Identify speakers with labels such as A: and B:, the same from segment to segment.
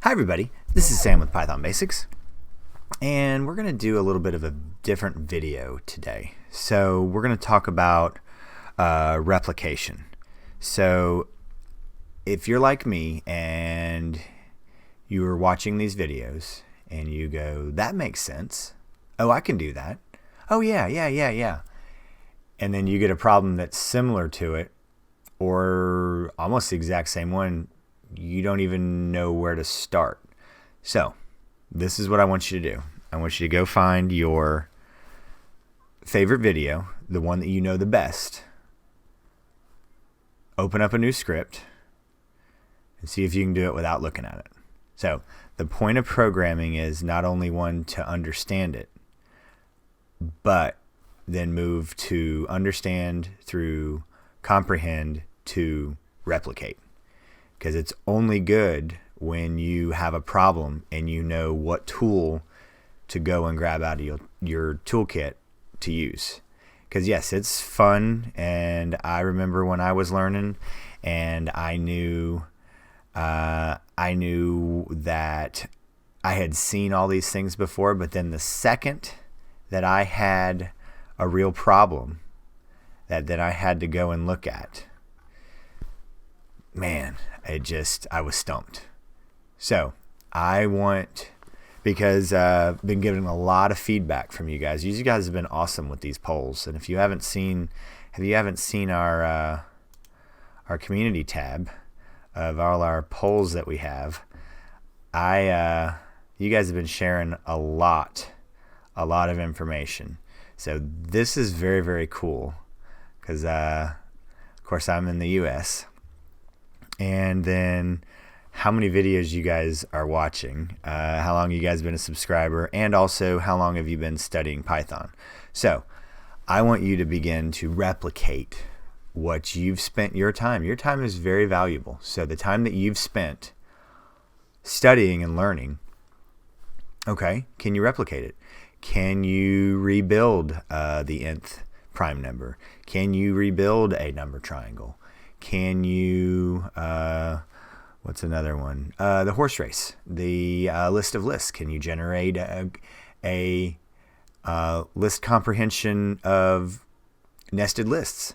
A: Hi everybody, this is Sam with Python Basics, and we're going to do a little bit of a different video today. So we're going to talk about replication. So if you're like me and you are watching these videos and you go, that makes sense, oh I can do that, oh yeah, and then you get a problem that's similar to it or almost the exact same one, you don't even know where to start. So this is what I want you to do. I want you to go find your favorite video, the one that you know the best. Open up a new script and see if you can do it without looking at it. So the point of programming is not only one to understand it, but then move to understand through comprehend to replicate. Because it's only good when you have a problem and you know what tool to go and grab out of your toolkit to use. Because yes, it's fun, and I remember when I was learning and I knew that I had seen all these things before, but then the second that I had a real problem that I had to go and look at, man, I was stumped. So because I've been getting a lot of feedback from you guys. You guys have been awesome with these polls. And if you haven't seen our community tab of all our polls that we have, you guys have been sharing a lot of information. So this is very, very cool because, of course, I'm in the U.S., and then how many videos you guys are watching, how long you guys been a subscriber, and also how long have you been studying Python. So I want you to begin to replicate what you've spent your time. Your time is very valuable. So the time that you've spent studying and learning, okay, can you replicate it? Can you rebuild the nth prime number? Can you rebuild a number triangle? Can you, what's another one? The horse race, the list of lists. Can you generate a list comprehension of nested lists?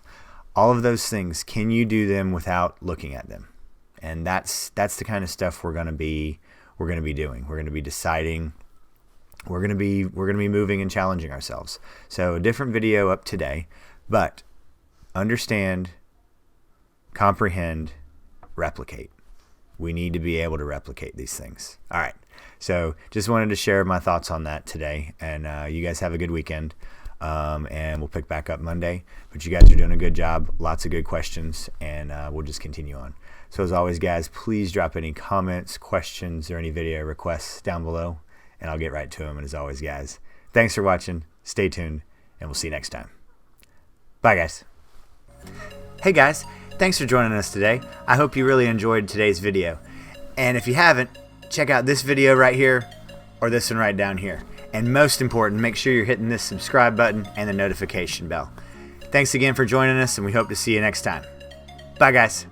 A: All of those things, can you do them without looking at them? And that's the kind of stuff we're going to be doing. We're going to be deciding. We're going to be moving and challenging ourselves. So a different video up today, but understand, comprehend, replicate. We need to be able to replicate these things. All right. So just wanted to share my thoughts on that today. And you guys have a good weekend. And we'll pick back up Monday. But you guys are doing a good job. Lots of good questions. And we'll just continue on. So as always, guys, please drop any comments, questions, or any video requests down below. And I'll get right to them. And as always, guys, thanks for watching. Stay tuned. And we'll see you next time. Bye, guys. Hey, guys. Thanks for joining us today. I hope you really enjoyed today's video. And if you haven't, check out this video right here or this one right down here. And most important, make sure you're hitting this subscribe button and the notification bell. Thanks again for joining us, and we hope to see you next time. Bye, guys.